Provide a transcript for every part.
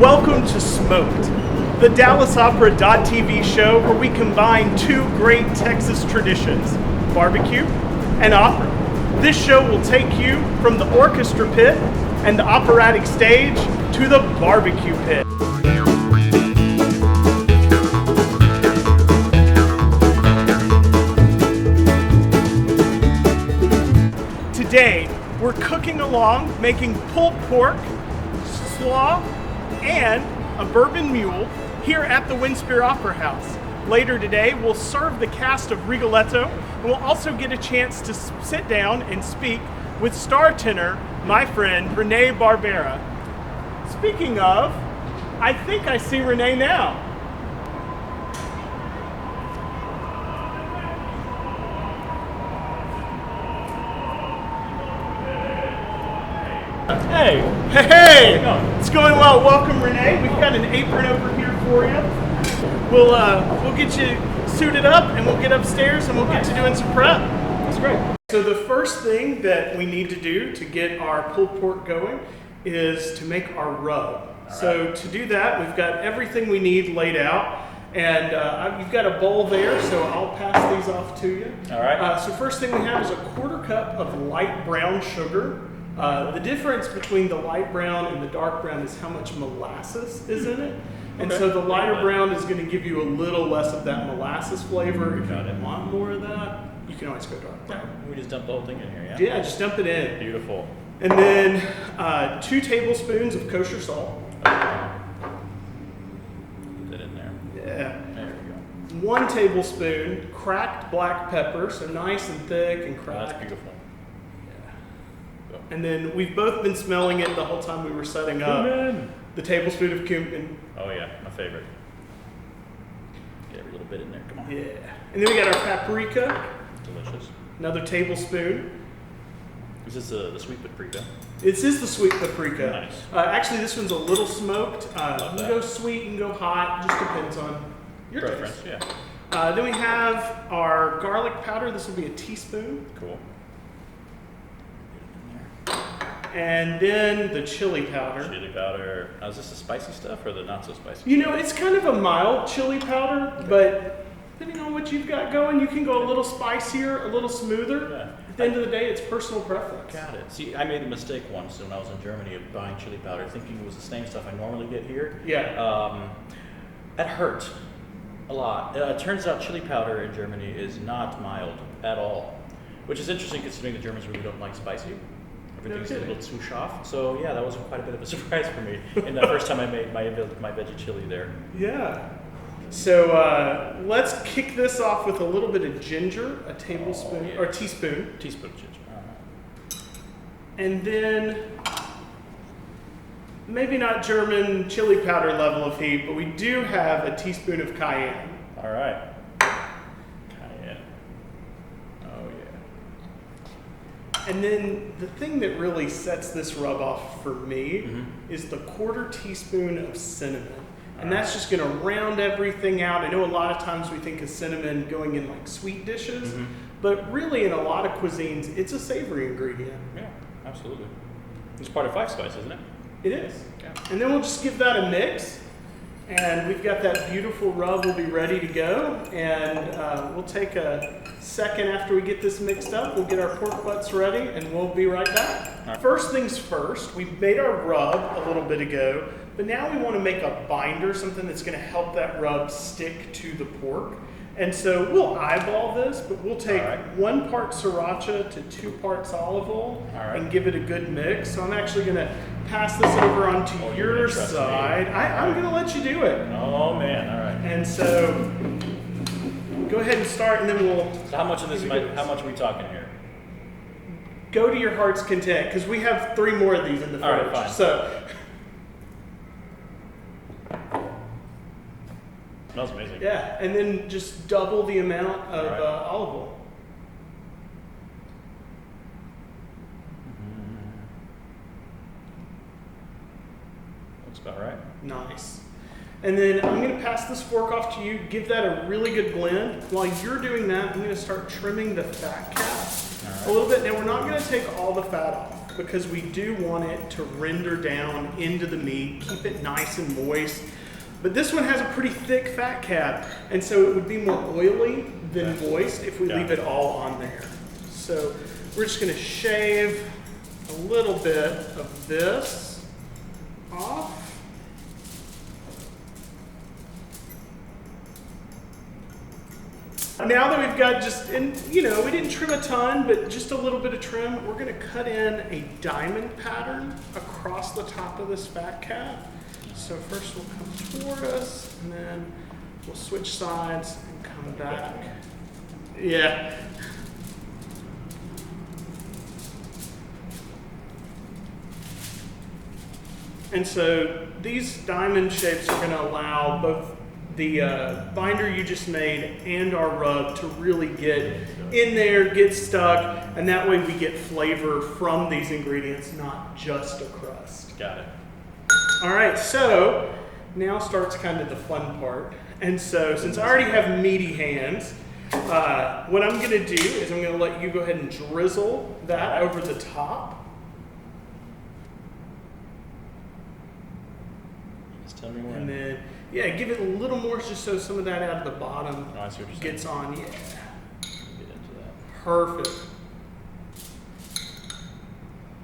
Welcome to Smoked, the DallasOpera.tv show where we combine two great Texas traditions, barbecue and opera. This show will take you from the orchestra pit and the operatic stage to the barbecue pit. Today, we're cooking along, making pulled pork, slaw, and a bourbon mule here at the Windspear Opera House. Later today, we'll serve the cast of Rigoletto, and we'll also get a chance to sit down and speak with star tenor, my friend, René Barbera. Speaking of, I think I see René now. Hey! Hey! It's going well. Welcome, René. We've got an apron over here for you. We'll get you suited up and we'll get upstairs and we'll get to doing some prep. That's great. So the first thing that we need to do to get our pulled pork going is to make our rub. So to do that, we've got everything we need laid out. And you've got a bowl there, so I'll pass these off to you. All right. So first thing we have is a 1/4 cup of light brown sugar. The difference between the light brown and the dark brown is how much molasses is in it. And so the lighter brown is going to give you a little less of that molasses flavor. If you want more of that, you can always go dark brown. We just dump the whole thing in here, yeah? Yeah, just dump it in. Beautiful. And then 2 tablespoons of kosher salt. Put that in there. Yeah. There we go. 1 tablespoon cracked black pepper, so nice and thick and Oh, cracked. that's beautiful. And then we've both been smelling it the whole time we were setting up. Cumin. The tablespoon of cumin. Oh yeah, my favorite. Get every little bit in there, come on. Yeah. And then we got our paprika. Delicious. Another tablespoon. Is this the sweet paprika? This is the sweet paprika. Nice. Actually, this one's a little smoked. You Love can that. go sweet, you can go hot. Just depends on your Preference, taste. yeah. Then we have our garlic powder. This will be a teaspoon. Cool. And then the chili powder. Chili powder. Now, is this the spicy stuff or the not so spicy? You know, it's kind of a mild chili powder, but depending on what you've got going, you can go a little spicier, a little smoother. Yeah. At the end of the day, it's personal preference. Got it. See, I made a mistake once when I was in Germany of buying chili powder, thinking it was the same stuff I normally get here. Yeah. That hurt a lot. It turns out chili powder in Germany is not mild at all, which is interesting considering the Germans really don't like spicy. Everything's a little too soft. So yeah, that was quite a bit of a surprise for me. And the first time I made my veggie chili there. Yeah. So let's kick this off with a little bit of ginger, a tablespoon or teaspoon. Teaspoon of ginger. All right. And then maybe not German chili powder level of heat, but we do have a teaspoon of cayenne. All right. Cayenne. Oh yeah. And then the thing that really sets this rub off for me is the 1/4 teaspoon of cinnamon. And that's just going to round everything out. I know a lot of times we think of cinnamon going in like sweet dishes, but really in a lot of cuisines, it's a savory ingredient. Yeah, absolutely. It's part of 5 spice, isn't it? It is. Yeah. And then we'll just give that a mix. And we've got that beautiful rub. We'll be ready to go. And we'll take a second after we get this mixed up. We'll get our pork butts ready and we'll be right back. Right. First things first, we made our rub a little bit ago, but now we want to make a binder, something that's going to help that rub stick to the pork. And so we'll eyeball this, but we'll take 1 part sriracha to 2 parts olive oil and give it a good mix. So I'm actually going to pass this over onto your side. I'm going to let you do it. Oh man, all right. And so go ahead and start, and then we'll. So how much of this? How much are we talking here? Go to your heart's content, because we have 3 more of these in the fridge. All right, fine. So. Smells amazing. Yeah, and then just double the amount of olive oil. Looks about right. Nice. And then I'm going to pass this fork off to you. Give that a really good blend. While you're doing that, I'm going to start trimming the fat cap a little bit. Now, we're not going to take all the fat off. because we do want it to render down into the meat, keep it nice and moist. But this one has a pretty thick fat cap, and so it would be more oily than moist if we leave it all on there. So we're just gonna shave a little bit of this off. Now that we've got just, and you know, we didn't trim a ton, but just a little bit of trim, we're gonna cut in a diamond pattern across the top of this fat cap. So first we'll come toward us, and then we'll switch sides and come back. Yeah. And so these diamond shapes are gonna allow both the binder you just made and our rub to really get in there, get stuck, and that way we get flavor from these ingredients, not just a crust. Got it. All right, so now starts kind of the fun part. And so since I already have meaty hands, what I'm gonna do is I'm gonna let you go ahead and drizzle that over the top. Just tell me when. And then, yeah, give it a little more just so some of that out of the bottom I see what you're gets saying. on. Yeah. Get into that. Perfect.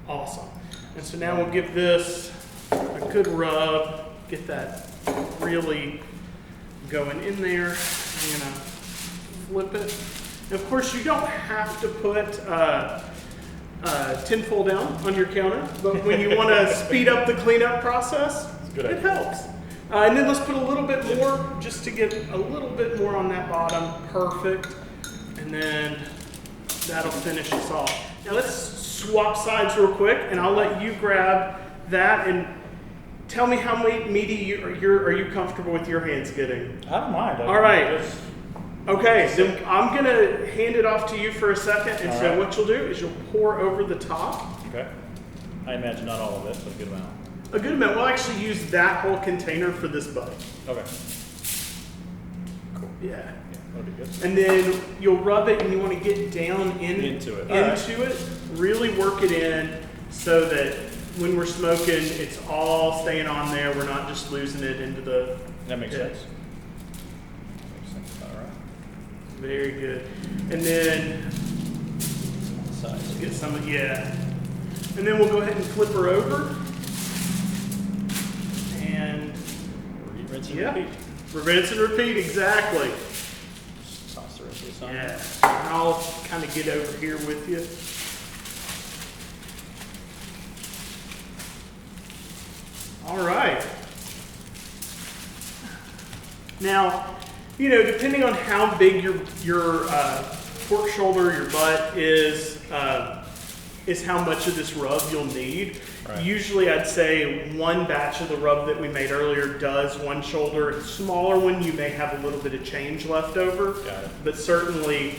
Awesome. And so now we'll give this a good rub, get that really going in there. I'm gonna flip it. And of course, you don't have to put tinfoil down on your counter, but when you want to speed up the cleanup process, it helps. And then let's put a little bit more, just to get a little bit more on that bottom. Perfect. And then that'll finish us off. Now let's swap sides real quick, and I'll let you grab that and tell me how meaty are you comfortable with your hands getting? I don't mind. All right. Okay, then I'm going to hand it off to you for a second, and so what you'll do is you'll pour over the top. Okay. I imagine not all of it, but a good amount. A good amount. We'll actually use that whole container for this bite. Okay. Cool. Yeah. Yeah, that'll be good. And then you'll rub it, and you want to get down into it. It. Really work it in so that when we're smoking, it's all staying on there. We're not just losing it into the That makes pit. sense. Makes sense. All right. Very good. And then Size. get some, yeah. And then we'll go ahead and flip her over. And Rinse and repeat. Rinse and repeat, exactly. Just toss the rest of this on. Yeah. And I'll kind of get over here with you. All right. Now, you know, depending on how big your pork shoulder, your butt is how much of this rub you'll need. Right. Usually I'd say one batch of the rub that we made earlier does one shoulder. A smaller one, you may have a little bit of change left over. Got it. But certainly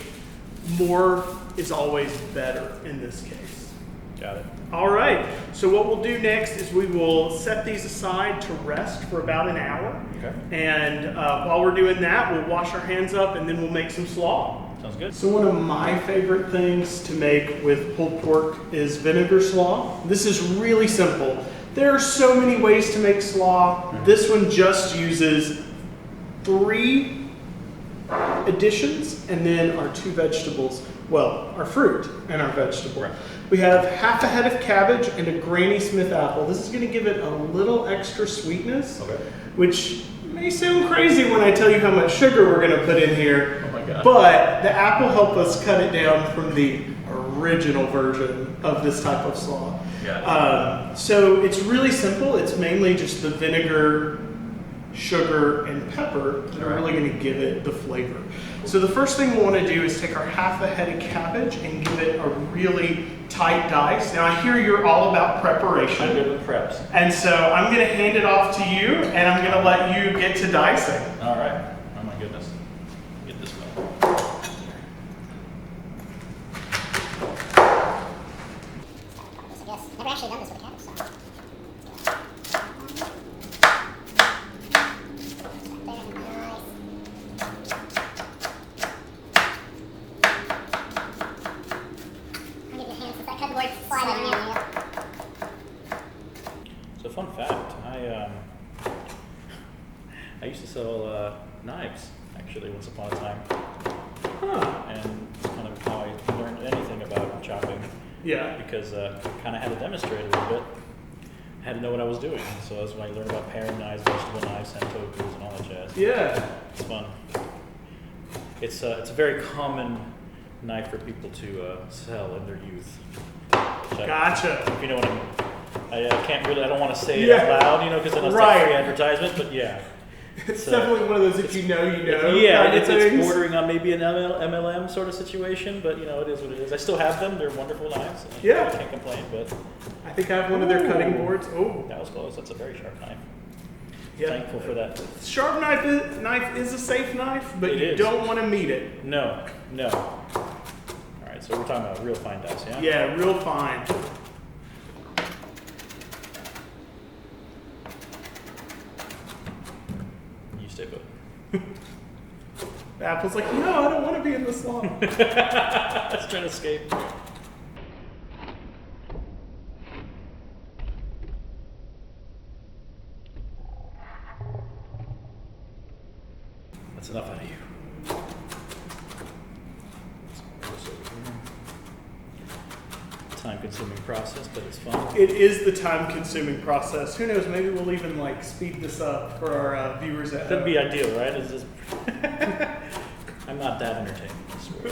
more is always better in this case. Got it. All right, so what we'll do next is we will set these aside to rest for about an hour. Okay. And while we're doing that, we'll wash our hands up and then we'll make some slaw. Sounds good. So one of my favorite things to make with pulled pork is vinegar slaw. This is really simple. There are so many ways to make slaw. This one just uses 3 additions and then our 2 vegetables. Well, our fruit and our vegetable. Right. We have half a head of cabbage and a Granny Smith apple. This is going to give it a little extra sweetness, which may sound crazy when I tell you how much sugar we're going to put in here. Oh my God. But the apple helped us cut it down from the original version of this type of slaw. So it's really simple. It's mainly just the vinegar, sugar, and pepper that are really going to give it the flavor. So the first thing we want to do is take our half a head of cabbage and give it a really tight dice. Now I hear you're all about preparation. I'm good with preps. And so I'm going to hand it off to you and I'm going to let you get to dicing. All right. Oh my goodness. Get this one. Yes, never actually done this with a cabbage, so. I'll give you a hand since that cutboard slide on you. I used to sell knives, actually, once upon a time. Huh. And it's kind of how I learned anything about chopping. Yeah. Because I kind of had to demonstrate a little bit. I had to know what I was doing. So that's when I learned about paring knives, vegetable knives, sentokus, and all that jazz. Yeah. It's fun. It's a very common knife for people to sell in their youth. Gotcha. If you know what I can't really, I don't want to say it Yeah. out loud, you know, because then it's like free advertisement, but yeah. It's definitely one of those if you know, you know. Yeah, it's bordering on maybe an MLM sort of situation, but you know, it is what it is. I still have them. They're wonderful knives. Yeah. I can't complain, but. I think I have one of their cutting boards. Oh. That was close. That's a very sharp knife. Yeah. Thankful for that. Sharp knife is a safe knife, but It you is. don't want to meet it. No. All right, so we're talking about real fine dice, yeah? Yeah, real fine. You stay put. Apple's like, no, I don't want to be in this long. Let's try to escape. That's enough out of you. Time-consuming process, but it's fun. It is the time-consuming process. Who knows? Maybe we'll even like speed this up for our viewers at home. That'd be ideal, right? It's just I'm not that entertaining, I swear.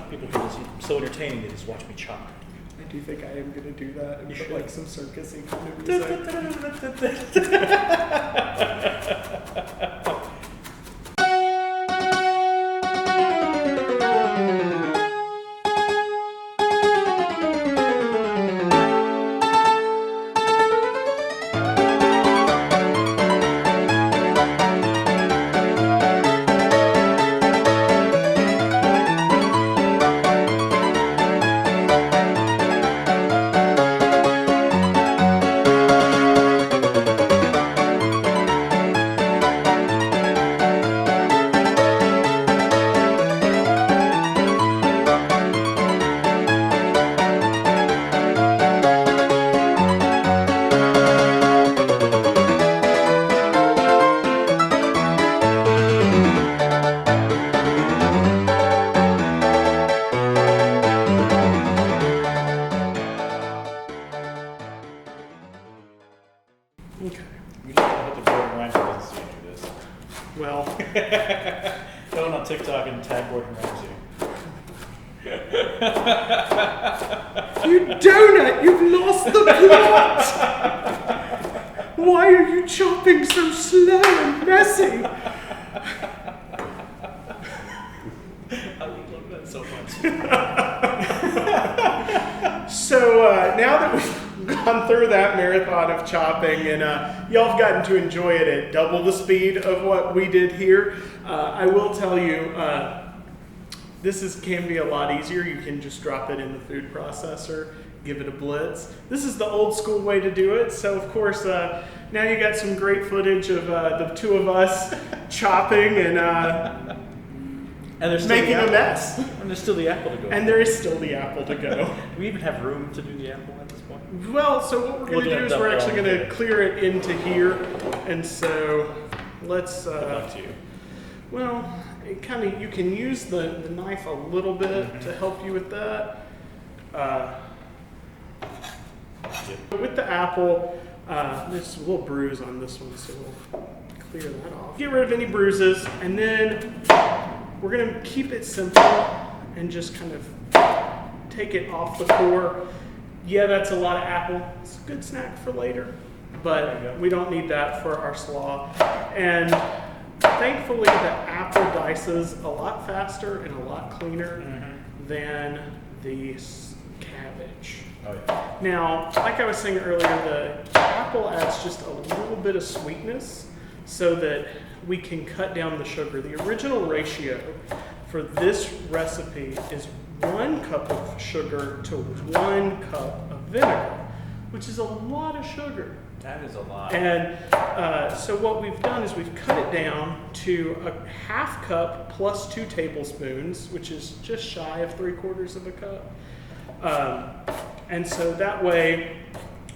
People can just, so entertaining they just watch me chop. I do think I am going to do that and You put should. like some circusy kind of music. Okay. You know, I hope the Jordan Hammons doesn't see you do this. Well, Go on TikTok and tag Jordan Ramsay. you donut, you've lost the plot! Why are you chopping so slow and messy? I love that so much. So now that we've gone through that marathon of chopping and y'all have gotten to enjoy it at double the speed of what we did here, I will tell you this can be a lot easier. You can just drop it in the food processor, give it a blitz. This is the old school way to do it. So of course now you got some great footage of the two of us chopping and there's still making the a mess. And there's still the apple to go. And there is still the apple to go. Do we even have room to do the apple at this point? Well, so what we're going to do is we're actually going to clear it into here, and so let's. Good luck to you. Well, it kind of you can use the knife a little bit to help you with that. With the apple, there's a little bruise on this one, so we'll clear that off. Get rid of any bruises, and then we're going to keep it simple and just kind of take it off the core. Yeah, that's a lot of apple. It's a good snack for later, but we don't need that for our slaw. And thankfully, the apple dices a lot faster and a lot cleaner than the cabbage. Oh, yeah. Now, like I was saying earlier, the apple adds just a little bit of sweetness so that we can cut down the sugar. The original ratio for this recipe is 1 cup of sugar to 1 cup of vinegar, which is a lot of sugar. That is a lot. And so what we've done is we've cut it down to a 1/2 cup plus 2 tablespoons, which is just shy of 3/4 of a cup. And so that way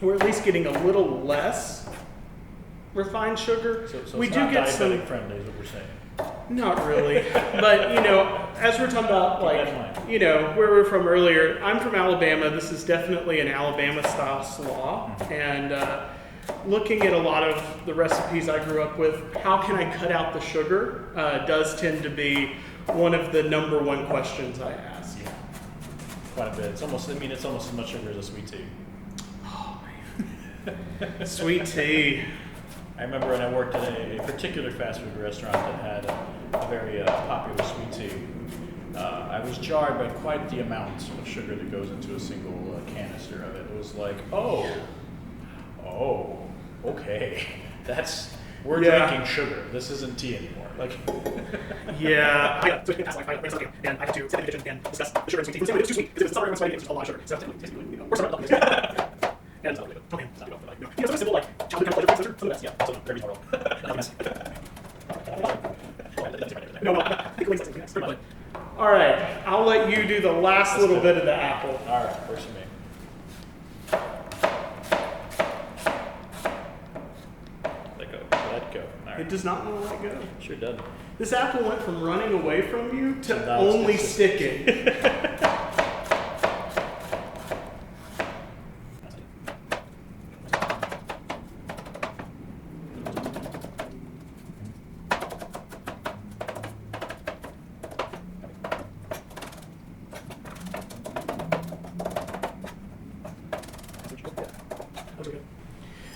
we're at least getting a little less refined sugar. So we it's do not get diabetic some. friendly is what we're saying. Not really, but you know, as we're talking about, Keep that in like, mind. you know, where we're from earlier. I'm from Alabama. This is definitely an Alabama style slaw, and looking at a lot of the recipes I grew up with, how can I cut out the sugar? Does tend to be one of the number one questions I ask. Yeah, quite a bit. It's almost. I mean, it's almost as much sugar as a sweet tea. Oh man, sweet tea. I remember when I worked at a particular fast food restaurant that had a very popular sweet tea. I was jarred by quite the amount of sugar that goes into a single canister of it. It was like, oh, okay, we're drinking sugar. This isn't tea anymore. Like, yeah. And I have to sit in the kitchen and discuss the sugar and sweet tea. It was too sweet because it was celery, it was a lot of sugar. So we're sorry. And it's not really good. Okay, it's not good. Like, you know, some simple, like, chocolate kind of flavor, some of the best. Yeah, so very reasonable. No, I think it makes sense. All right, I'll let you do the last little bit of the apple. all right, first for me. Let go. Let go. All right. It does not want to let go. Sure does. This apple went from running away from you to now it's only just- sticking.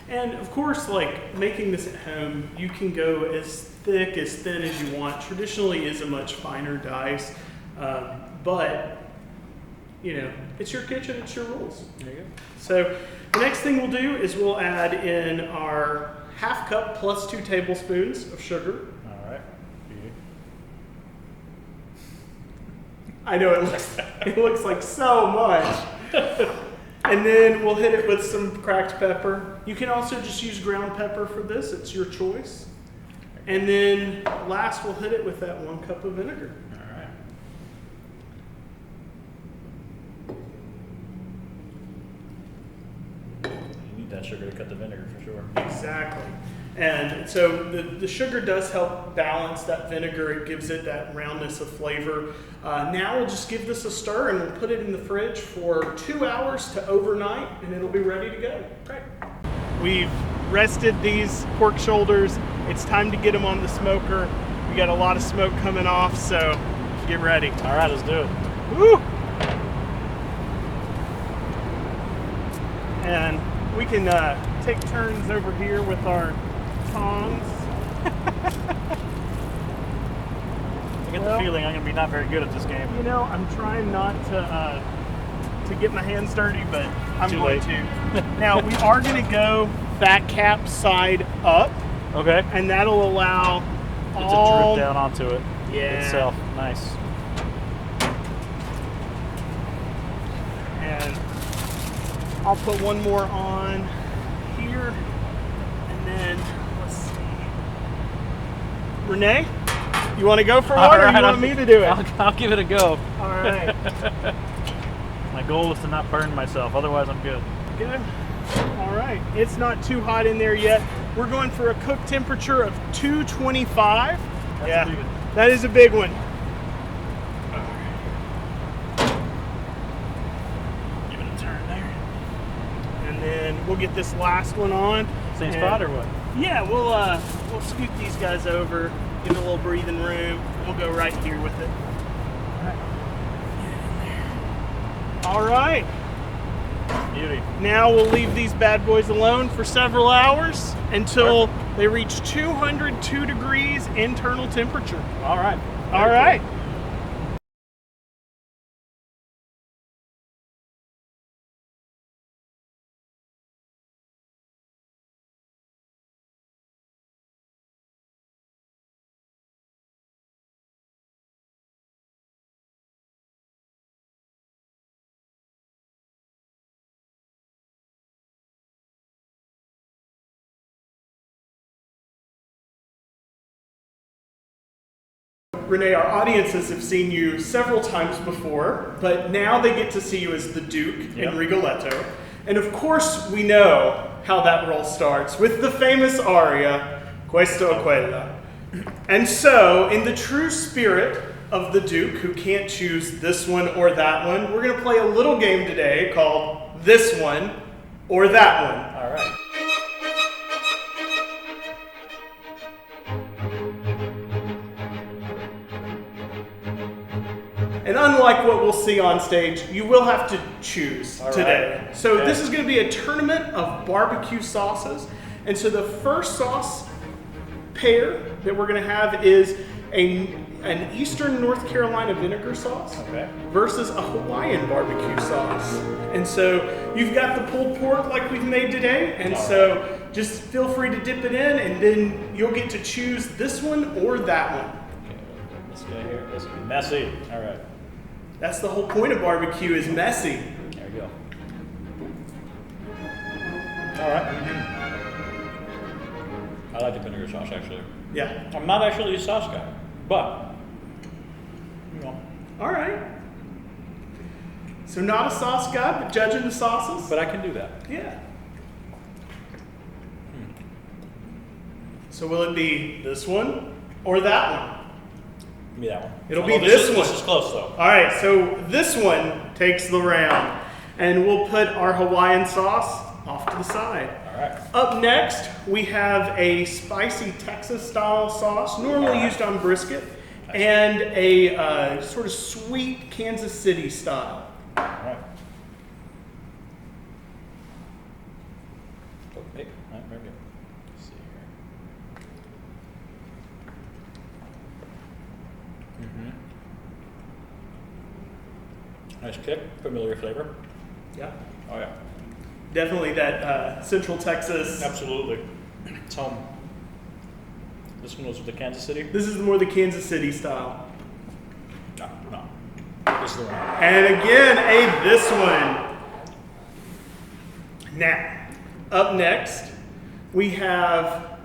And of course, like, making this at home, you can go as thick, as thin as you want. Traditionally is a much finer dice, but you know, it's your kitchen, it's your rules. There you go. So the next thing we'll do is we'll add in our half cup plus 2 tablespoons of sugar. All right. I know it looks like so much. And then we'll hit it with some cracked pepper. You can also just use ground pepper for this, it's your choice. And then last we'll hit it with that 1 cup of vinegar. All right. You need that sugar to cut the vinegar for sure. Exactly. And so the sugar does help balance that vinegar. It gives it that roundness of flavor. Now we'll just give this a stir and we'll put it in the fridge for 2 hours to overnight and it'll be ready to go. Great. We've rested these pork shoulders. It's time to get them on the smoker. We got a lot of smoke coming off, so get ready. All right, let's do it. Woo! And we can take turns over here with our tongs. I get the feeling I'm going to be not very good at this game. You know, I'm trying not to get my hands dirty, but I'm Too going late. to. Now, we are going to go fat cap side up, Okay. and that'll allow It's all... a drip down onto it itself. Nice. And I'll put one more on here, and then let's see. Renee, you want to go for one, or you want me to do it? I'll give it a go. All right. My goal is to not burn myself. Otherwise, I'm good. Good. All right. It's not too hot in there yet. We're going for a cook temperature of 225. That's a big one. That is a big one. Give it a turn there. And then we'll get this last one on. Same And- spot or what? Yeah, we'll scoot these guys over, give it a little breathing room. We'll go right here with it. All right. Beauty. Now we'll leave these bad boys alone for several hours until they reach 202 degrees internal temperature. All right. All right. Renee, our audiences have seen you several times before, but now they get to see you as the Duke Yep. in Rigoletto. And of course, we know how that roll starts with the famous aria, Questo o quella. And so, in the true spirit of the Duke, who can't choose this one or that one, we're going to play a little game today called This One or That One. All right. And unlike what we'll see on stage, you will have to choose All today. right. So Okay. this is going to be a tournament of barbecue sauces. And so the first sauce pair that we're going to have is an Eastern North Carolina vinegar sauce Okay. versus a Hawaiian barbecue sauce. And so you've got the pulled pork like we've made today. And All so just feel free to dip it in, and then you'll get to choose this one or that one. Okay. This guy here. This will be messy. All right. That's the whole point of barbecue, is messy. There we go. All right. I like the vinegar sauce, actually. Yeah. I'm not actually a sauce guy, but, you know. All right. So not a sauce guy, but judging the sauces? But I can do that. Yeah. So will it be this one or that one? Give me that one. It'll Although be this one. This is close, though. All right, so this one takes the round. And we'll put our Hawaiian sauce off to the side. All right. Up next, we have a spicy Texas-style sauce, normally used on brisket, and a sort of sweet Kansas City style. All right. Okay. All right, very good. Let's see here. Nice kick, familiar flavor. Yeah. Oh yeah, Definitely that Central Texas. absolutely. It's home. This one was the Kansas City. This is more the Kansas City style. No. This is the one. And again, this one. Now, up next, we have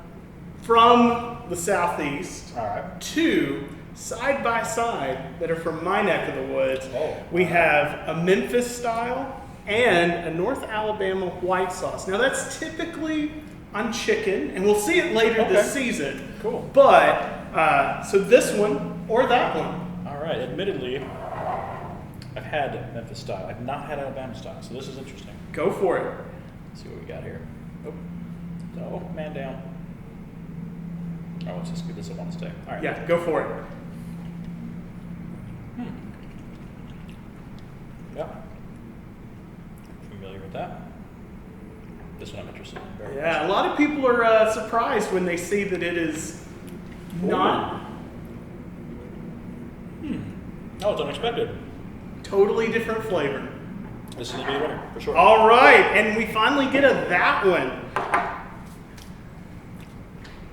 from the Southeast All right. two side by side that are from my neck of the woods. Oh. We have a Memphis style and a North Alabama white sauce. Now that's typically on chicken, and we'll see it later this season. Cool. But, so this one or that one. All right. Admittedly, I've had Memphis style. I've not had Alabama style, so this is interesting. Go for it. Let's see what we got here. Oh, no, man down. Oh, let's just give this a one to stay. All right. Yeah, go for it. Yep. Familiar with that. This one I'm interested in. Very Yeah, a lot of people are surprised when they see that it is not Oh, it's unexpected. totally different flavor. This is going to be a winner, for sure. All right, and we finally get a that one.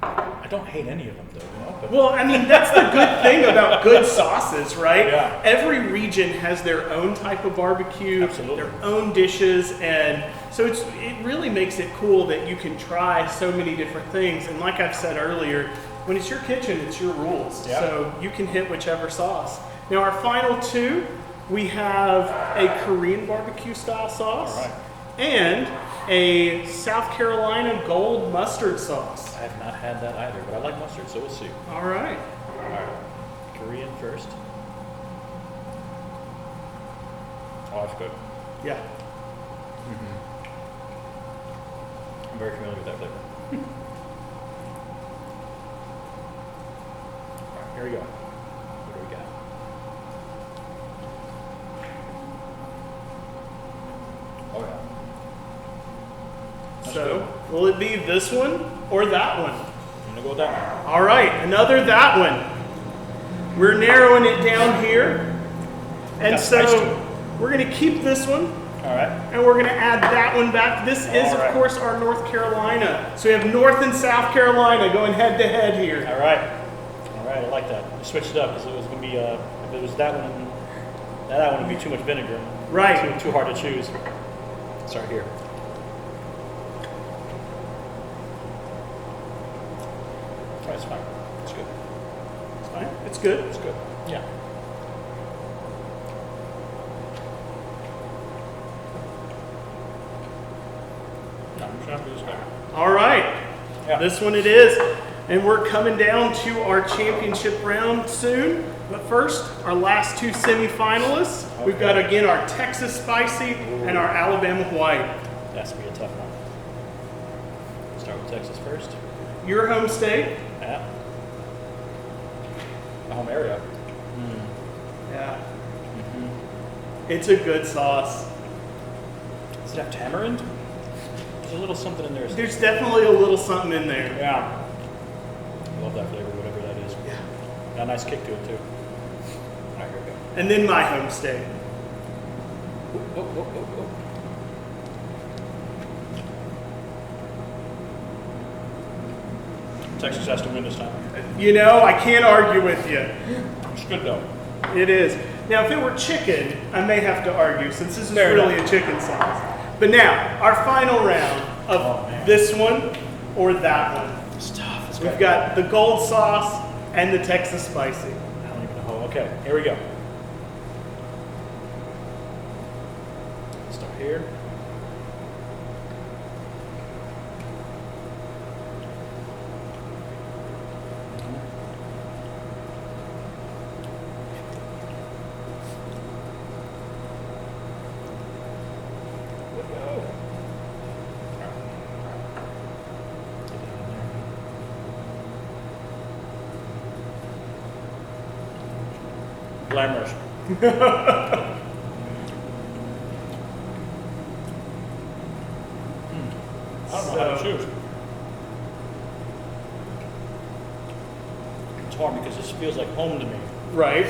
I don't hate any of them, though. You know? But Well, I mean, that's the good thing about good sauces, right? Yeah. Every region has their own type of barbecue, Absolutely. their own dishes, and so it really makes it cool that you can try so many different things. And like I've said earlier, when it's your kitchen, it's your rules. Yeah. So you can hit whichever sauce. Now our final two, we have a Korean barbecue style sauce All right. and a South Carolina gold mustard sauce. I have not had that either, but I like mustard, so we'll see. All right. All right. Korean first. Oh, that's good. Yeah. I'm very familiar with that flavor. All right, here we go. What do we got? Oh, yeah. That's So, good. will it be this one or that one? I'm going to go with that one. All right, another that one. We're narrowing it down here. And Got spice to so, it. we're going to keep this one, All right. and we're going to add that one back. This is, All right. of course, our North Carolina. So we have North and South Carolina going head to head here. All right. All right, I like that. We switched it up because it was going to be, if it was that one, that one would be too much vinegar. Right. Too hard to choose. Start here. Oh, it's fine. It's good. It's fine. It's good. It's good. Yeah. This one it is. And we're coming down to our championship round soon. But first, our last two semifinalists. Okay. We've got, again, our Texas Spicy and our Alabama White. That's going to be a tough one. Start with Texas first. Your home state. Yeah. My home area. Yeah. It's a good sauce. Does it have tamarind? There's a little something in there. There's definitely a little something in there. Yeah. I love that flavor, whatever that is. Yeah. Got a nice kick to it, too. All right, here we go. And then my home state. Oh. Texas has to win this time. You know, I can't argue with you. It's good, though. It is. Now, if it were chicken, I may have to argue, since this is Fair really enough. a chicken sauce. But now, our final round of this one or that one. It's tough. We've got the gold sauce and the Texas Spicy. I don't even know. Okay, here we go. Start here. Glamorous. I don't know how to choose. It's hard because this feels like home to me. Right.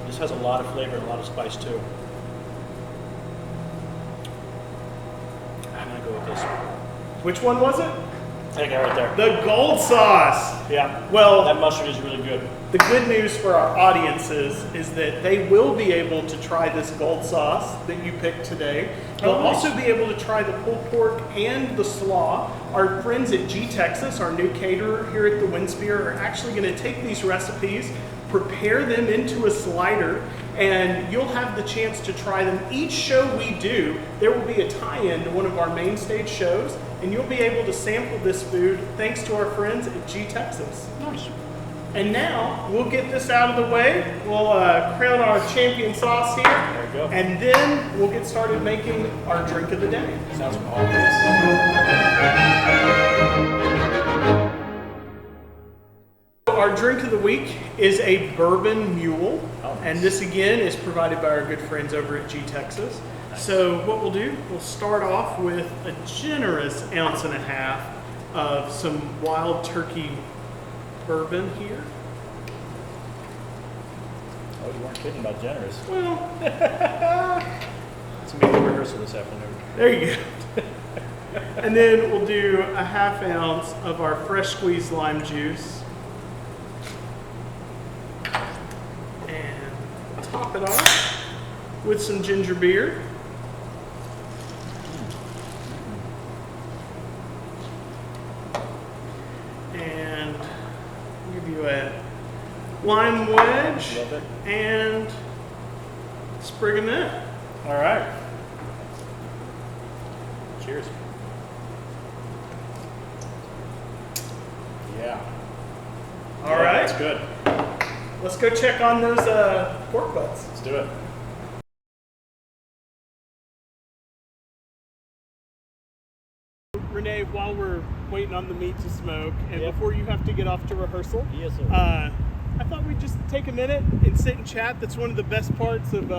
This has a lot of flavor and a lot of spice too. I'm gonna go with this. Which one was it? Take it right there. The gold sauce. Yeah. Well, That mustard is really good. the good news for our audiences is that they will be able to try this gold sauce that you picked today. They'll also be able to try the pulled pork and the slaw. Our friends at G Texas, our new caterer here at the Windspear, are actually going to take these recipes, prepare them into a slider, and you'll have the chance to try them. Each show we do, there will be a tie-in to one of our main stage shows, and you'll be able to sample this food thanks to our friends at G Texas. Nice. And now, we'll get this out of the way. We'll crown our champion sauce here. There we go. And then we'll get started making our drink of the day. Sounds marvelous. Our drink of the week is a bourbon mule. Oh, nice. And this again is provided by our good friends over at G Texas. Nice. So what we'll do, we'll start off with a generous 1.5 ounces of some wild turkey bourbon here. Oh, you weren't kidding about generous. Well, It's gonna be a rehearsal this afternoon. there you go. And then we'll do a 1/2 ounce of our fresh squeezed lime juice. And top it off with some ginger beer. And give you a lime wedge Love it. and sprig of mint. All right. Cheers. Yeah. All right. That's good. Let's go check on those pork butts. Let's do it. Renee, while we're waiting on the meat to smoke, and before you have to get off to rehearsal, Yes, sir. I thought we'd just take a minute and sit and chat. That's one of the best parts of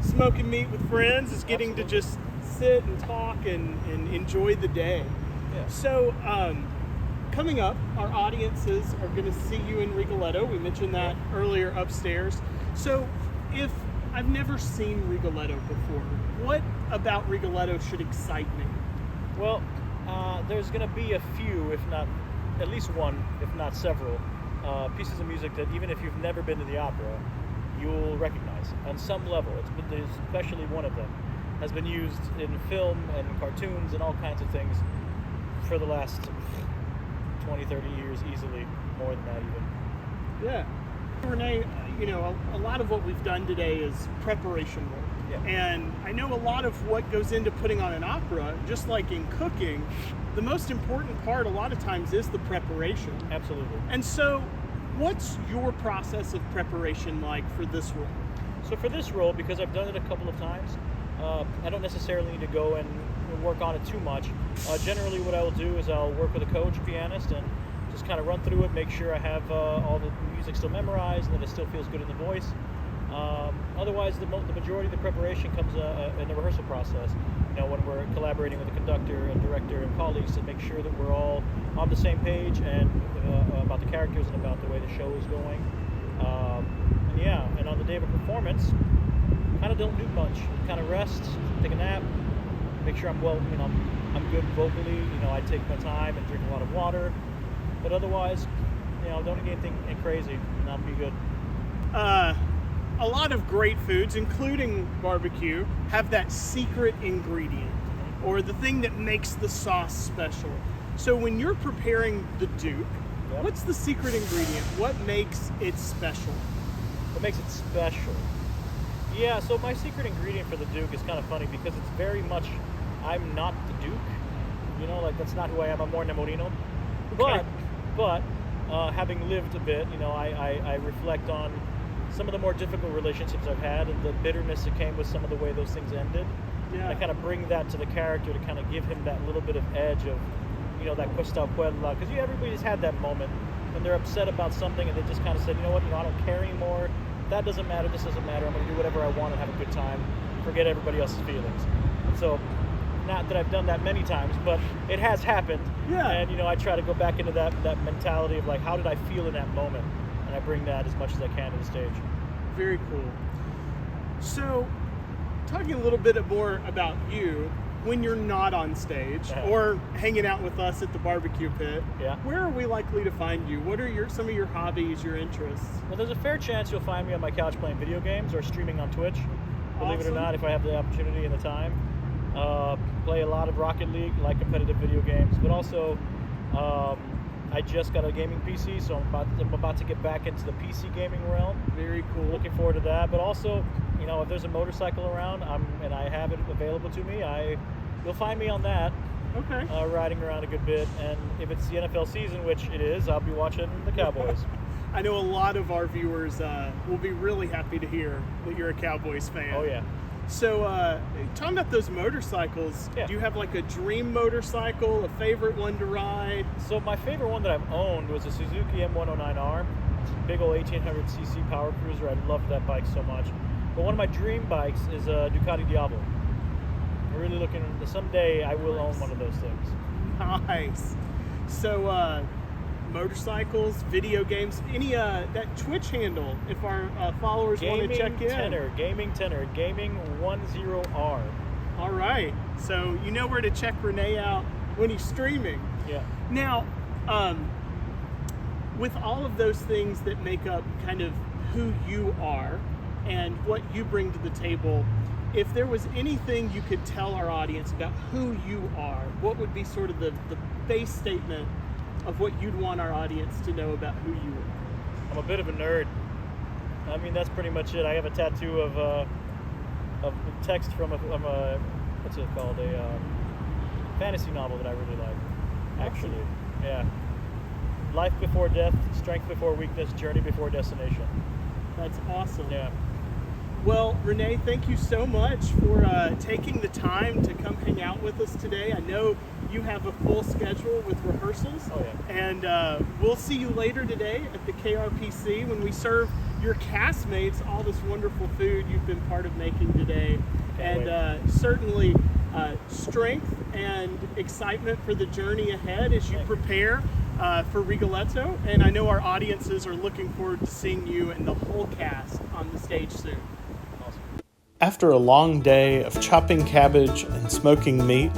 smoking meat with friends, is getting to just sit and talk and enjoy the day. Yeah. So, coming up, our audiences are going to see you in Rigoletto. We mentioned that earlier upstairs. So, if I've never seen Rigoletto before, what about Rigoletto should excite me? Well, there's going to be a few, if not at least one, if not several, pieces of music that even if you've never been to the opera, you'll recognize on some level. There's especially one of them has been used in film and cartoons and all kinds of things for the last 20, 30 years, easily, more than that even. Yeah. Renee, a lot of what we've done today is preparation work. Yeah. And I know a lot of what goes into putting on an opera, just like in cooking, the most important part a lot of times is the preparation. Absolutely. And so, what's your process of preparation like for this role? So for this role, because I've done it a couple of times, I don't necessarily need to go and work on it too much. Generally what I will do is I'll work with a coach, pianist, and just kind of run through it, make sure I have all the music still memorized and that it still feels good in the voice. Otherwise, the majority of the preparation comes in the rehearsal process. When we're collaborating with the conductor and director and colleagues to make sure that we're all on the same page and about the characters and about the way the show is going. And on the day of a performance, kind of don't do much. Kind of rest, take a nap, make sure I'm good vocally. I take my time and drink a lot of water. But otherwise, don't eat anything crazy, and I'll be good. A lot of great foods, including barbecue, have that secret ingredient or the thing that makes the sauce special. So when you're preparing the Duke, Yep. What's the secret ingredient? What makes it special? What makes it special? Yeah, so my secret ingredient for the Duke is kind of funny because it's very much, I'm not the Duke. That's not who I am. I'm more Nemorino. Okay. But having lived a bit, I reflect on some of the more difficult relationships I've had and the bitterness that came with some of the way those things ended. Yeah. I kind of bring that to the character to kind of give him that little bit of edge of, that Cuesta Puebla. Because everybody's had that moment when they're upset about something and they just kind of said, I don't care anymore. That doesn't matter. This doesn't matter. I'm going to do whatever I want and have a good time. Forget everybody else's feelings. So, not that I've done that many times, but it has happened. Yeah. And, I try to go back into that mentality of how did I feel in that moment? And I bring that as much as I can to the stage. Very cool. So, talking a little bit more about you, when you're not on stage or hanging out with us at the barbecue pit, where are we likely to find you? What are some of your hobbies, your interests? Well, there's a fair chance you'll find me on my couch playing video games or streaming on Twitch. Believe it or not, if I have the opportunity and the time. Play a lot of Rocket League, like competitive video games, but also I just got a gaming PC, so I'm about to get back into the PC gaming realm. Very cool. Looking forward to that, but also, if there's a motorcycle around and I have it available to me, you'll find me on that. Okay. Riding around a good bit, and if it's the NFL season, which it is, I'll be watching the Cowboys. I know a lot of our viewers will be really happy to hear that you're a Cowboys fan. Oh yeah. So, talking about those motorcycles, do you have a dream motorcycle, a favorite one to ride? So my favorite one that I've owned was a Suzuki M109R. It's a big old 1800cc power cruiser. I love that bike so much. But one of my dream bikes is a Ducati Diablo. I'm really looking, someday I will own one of those things. Nice. So, motorcycles, video games, any that Twitch handle if our followers want to check in. Gaming 10R. All right. So you know where to check René out when he's streaming. Yeah. Now, with all of those things that make up kind of who you are and what you bring to the table, if there was anything you could tell our audience about who you are, what would be sort of the base statement of what you'd want our audience to know about who you are? I'm a bit of a nerd. I mean, that's pretty much it. I have a tattoo of text from a what's it called? A fantasy novel that I really like. Actually, yeah. Life before death, strength before weakness, journey before destination. That's awesome. Yeah. Well, René, thank you so much for taking the time to come hang out with us today. I know you have a full schedule with rehearsals. Oh, yeah. And we'll see you later today at the KRPC when we serve your castmates all this wonderful food you've been part of making today. Certainly strength and excitement for the journey ahead as you prepare for Rigoletto. And I know our audiences are looking forward to seeing you and the whole cast on the stage soon. After a long day of chopping cabbage and smoking meat,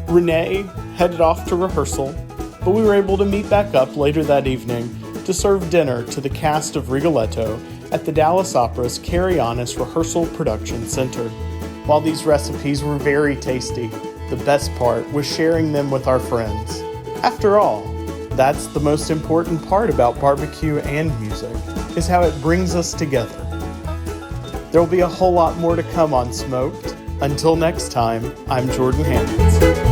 René headed off to rehearsal, but we were able to meet back up later that evening to serve dinner to the cast of Rigoletto at the Dallas Opera's Carrie Honest Rehearsal Production Center. While these recipes were very tasty, the best part was sharing them with our friends. After all, that's the most important part about barbecue and music, is how it brings us together. There'll be a whole lot more to come on Smoked. Until next time, I'm Jordan Hammons.